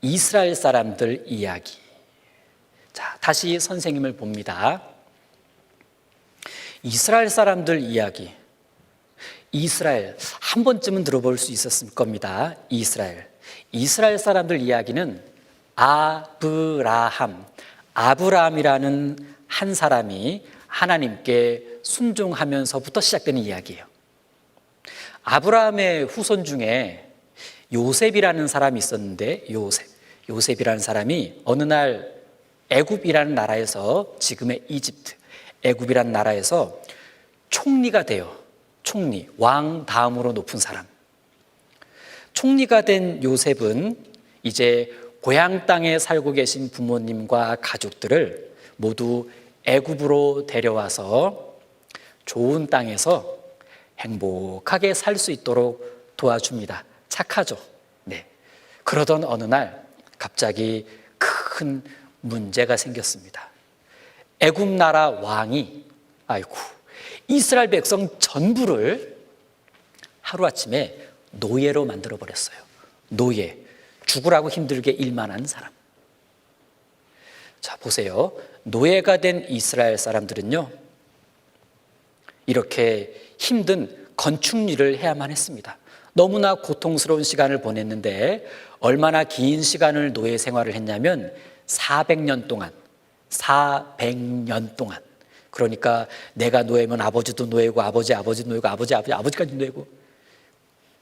이스라엘 사람들 이야기. 자, 다시 선생님을 봅니다. 이스라엘 사람들 이야기. 이스라엘, 한 번쯤은 들어볼 수 있었을 겁니다. 이스라엘 사람들 이야기는 아브라함이라는 한 사람이 하나님께 순종하면서부터 시작되는 이야기예요. 아브라함의 후손 중에 요셉이라는 사람이 있었는데, 요셉이라는 사람이 어느 날 애굽이라는 나라에서, 지금의 이집트, 애굽이라는 나라에서 총리가 돼요. 총리, 왕 다음으로 높은 사람. 총리가 된 요셉은 이제 고향 땅에 살고 계신 부모님과 가족들을 모두 애굽으로 데려와서 좋은 땅에서 행복하게 살 수 있도록 도와줍니다. 착하죠. 네. 그러던 어느 날 갑자기 큰 문제가 생겼습니다. 애굽 나라 왕이 이스라엘 백성 전부를 하루아침에 노예로 만들어버렸어요. 노예, 죽으라고 힘들게 일만 하는 사람. 자, 보세요. 노예가 된 이스라엘 사람들은요, 이렇게 힘든 건축 일을 해야만 했습니다. 너무나 고통스러운 시간을 보냈는데, 얼마나 긴 시간을 노예 생활을 했냐면 400년 동안. 그러니까 내가 노예면 아버지도 노예고, 아버지도 노예고, 아버지까지 노예고,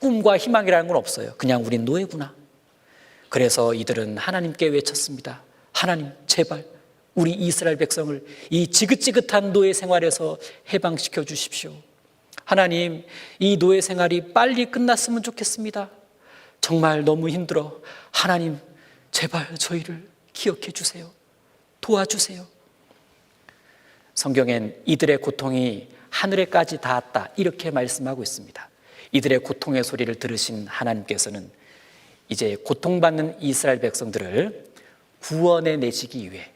꿈과 희망이라는 건 없어요. 그냥 우린 노예구나. 그래서 이들은 하나님께 외쳤습니다. 하나님, 제발 우리 이스라엘 백성을 이 지긋지긋한 노예 생활에서 해방시켜 주십시오. 하나님, 이 노예 생활이 빨리 끝났으면 좋겠습니다. 정말 너무 힘들어. 하나님, 제발 저희를 기억해 주세요. 도와주세요. 성경엔 이들의 고통이 하늘에까지 닿았다, 이렇게 말씀하고 있습니다. 이들의 고통의 소리를 들으신 하나님께서는 이제 고통받는 이스라엘 백성들을 구원해 내시기 위해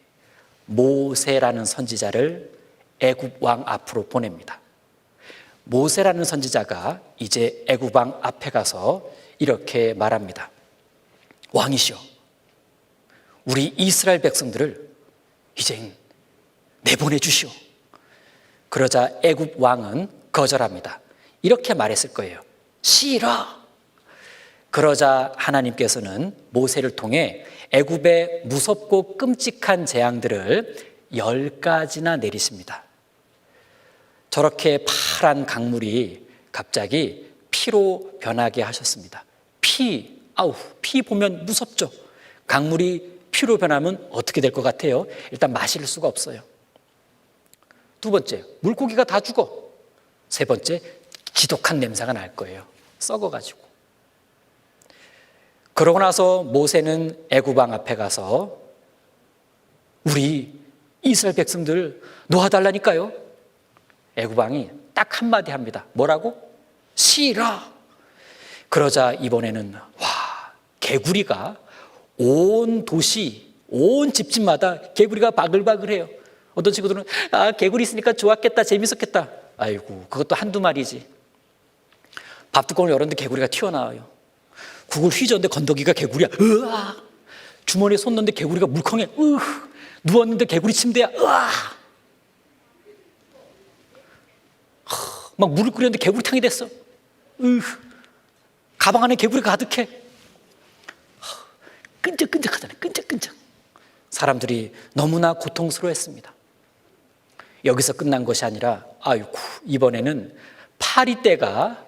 모세라는 선지자를 애굽 왕 앞으로 보냅니다. 모세라는 선지자가 이제 애굽 왕 앞에 가서 이렇게 말합니다. 왕이시여, 우리 이스라엘 백성들을 이젠 내보내 주시오. 그러자 애굽 왕은 거절합니다. 이렇게 말했을 거예요. 싫어. 그러자 하나님께서는 모세를 통해 애굽의 무섭고 끔찍한 재앙들을 10가지나 내리십니다. 저렇게 파란 강물이 갑자기 피로 변하게 하셨습니다. 피 보면 무섭죠. 강물이 피로 변하면 어떻게 될 것 같아요? 일단 마실 수가 없어요. 두 번째, 물고기가 다 죽어. 세 번째, 지독한 냄새가 날 거예요. 썩어가지고. 그러고 나서 모세는 애굽 왕 앞에 가서 우리 이스라엘 백성들 놓아달라니까요. 애굽 왕이 딱 한마디 합니다. 뭐라고? 싫어. 그러자 이번에는 개구리가 온 도시, 온 집집마다 개구리가 바글바글해요. 어떤 친구들은 개구리 있으니까 좋았겠다, 재밌었겠다. 아이고, 그것도 한두 마리지. 밥뚜껑을 열었는데 개구리가 튀어나와요. 국을 휘저었는데 건더기가 개구리야. 으아! 주머니에 손 넣는데 개구리가 물컹해. 누웠는데 개구리 침대야. 으아! 막 물을 끓였는데 개구리탕이 됐어. 가방 안에 개구리가 가득해. 끈적끈적하잖아요. 끈적끈적. 사람들이 너무나 고통스러워했습니다. 여기서 끝난 것이 아니라 이번에는 파리떼가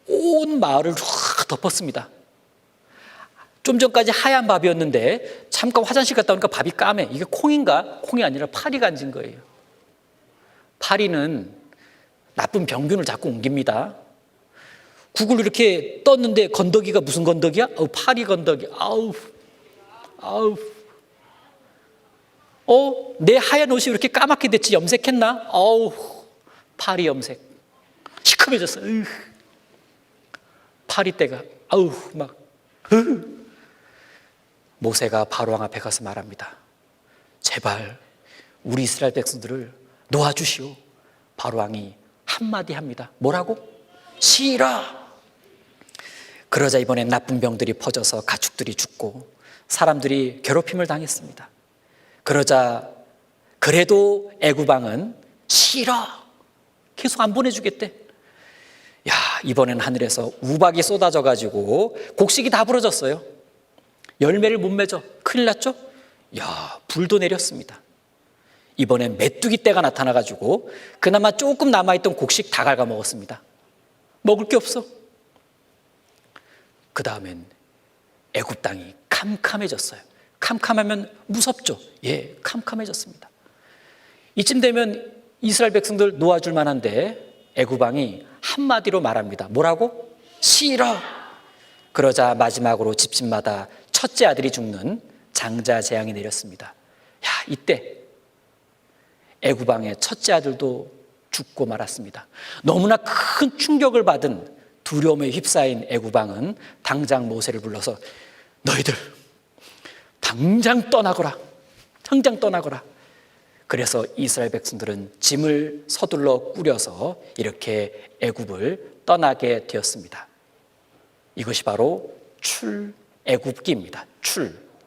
온 마을을 확 덮었습니다. 좀 전까지 하얀 밥이었는데 잠깐 화장실 갔다 오니까 밥이 까매. 이게 콩인가? 콩이 아니라 파리가 앉은 거예요. 파리는 나쁜 병균을 자꾸 옮깁니다. 국을 이렇게 떴는데 건더기가 무슨 건더기야? 파리 건더기. 내 하얀 옷이 이렇게 까맣게 됐지? 염색했나? 파리 염색. 시커매졌어. 파리떼가 모세가 바로왕 앞에 가서 말합니다. 제발 우리 이스라엘 백성들을 놓아주시오. 바로왕이 한마디 합니다. 뭐라고? 싫어. 그러자 이번엔 나쁜 병들이 퍼져서 가축들이 죽고 사람들이 괴롭힘을 당했습니다. 그러자 그래도 애굽 왕은 싫어, 계속 안 보내주겠대. 야, 이번엔 하늘에서 우박이 쏟아져 가지고 곡식이 다 부러졌어요. 열매를 못 맺어. 큰일 났죠? 야, 불도 내렸습니다. 이번엔 메뚜기 떼가 나타나 가지고 그나마 조금 남아있던 곡식 다 갉아먹었습니다. 먹을 게 없어. 그 다음엔 애굽 땅이 캄캄해졌어요. 캄캄하면 무섭죠? 예, 캄캄해졌습니다. 이쯤 되면 이스라엘 백성들 놓아줄 만한데 애굽 왕이 한마디로 말합니다. 뭐라고? 싫어. 그러자 마지막으로 집집마다 첫째 아들이 죽는 장자 재앙이 내렸습니다. 야, 이때 애굽 왕의 첫째 아들도 죽고 말았습니다. 너무나 큰 충격을 받은 두려움에 휩싸인 애굽 왕은 당장 모세를 불러서 너희들 당장 떠나거라. 당장 떠나거라. 그래서 이스라엘 백성들은 짐을 서둘러 꾸려서 이렇게 애굽을 떠나게 되었습니다. 이것이 바로 출애굽기입니다.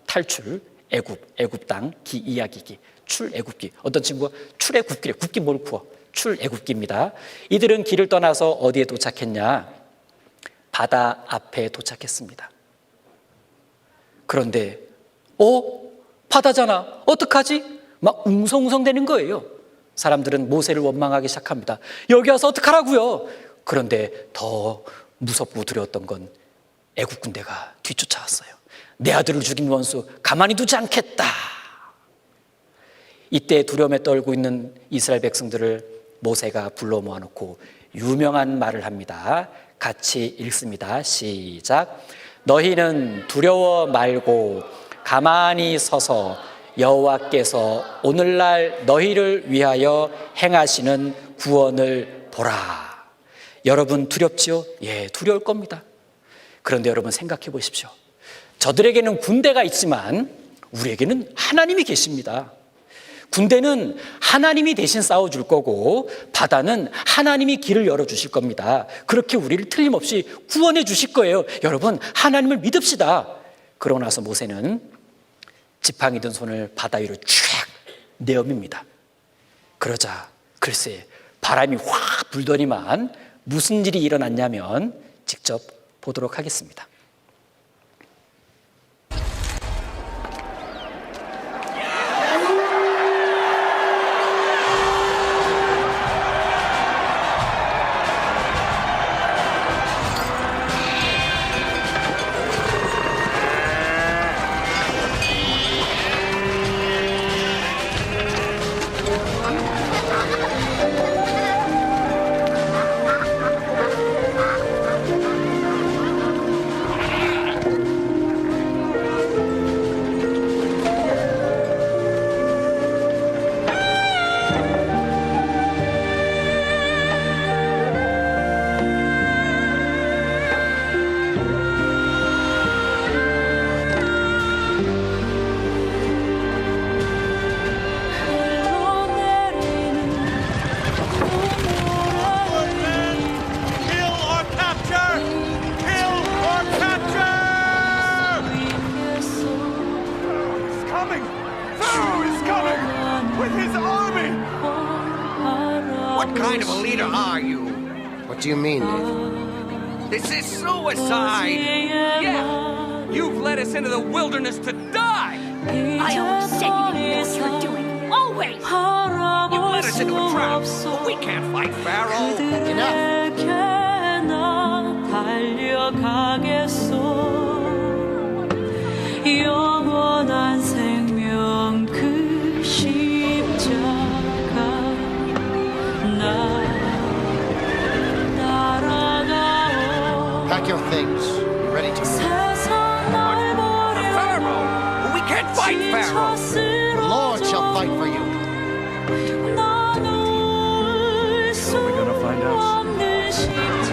탈출, 애굽 땅, 기 이야기기, 출애굽기. 어떤 친구가 출애굽기래. 굽기 뭘 구워? 출애굽기입니다. 이들은 길을 떠나서 어디에 도착했냐? 바다 앞에 도착했습니다. 그런데 바다잖아. 어떡하지? 막 웅성웅성대는 거예요. 사람들은 모세를 원망하기 시작합니다. 여기 와서 어떡하라고요? 그런데 더 무섭고 두려웠던 건 애굽 군대가 뒤쫓아왔어요. 내 아들을 죽인 원수 가만히 두지 않겠다. 이때 두려움에 떨고 있는 이스라엘 백성들을 모세가 불러 모아놓고 유명한 말을 합니다. 같이 읽습니다. 시작. 너희는 두려워 말고 가만히 서서 여호와께서 오늘날 너희를 위하여 행하시는 구원을 보라. 여러분 두렵지요? 예, 두려울 겁니다. 그런데 여러분 생각해 보십시오. 저들에게는 군대가 있지만 우리에게는 하나님이 계십니다. 군대는 하나님이 대신 싸워줄 거고 바다는 하나님이 길을 열어주실 겁니다. 그렇게 우리를 틀림없이 구원해 주실 거예요. 여러분 하나님을 믿읍시다. 그러고 나서 모세는 지팡이 든 손을 바다 위로 쫙 내어밉니다. 그러자 글쎄 바람이 확 불더니만 무슨 일이 일어났냐면 직접 보도록 하겠습니다. What kind of a leader are you? What do you mean, Nathan? This is suicide! Yeah! You've led us into the wilderness to die! I always said you didn't know what you were doing. Always! You led us into a trap, but we can't fight Pharaoh! Enough! 영원한 생명 그 십자가 나 따라가오 Pack your things. Be ready to move. 세상 날 버려 Pharaoh! But we can't fight Pharaoh! The Lord shall fight for you. 나눌 수 없는 십자가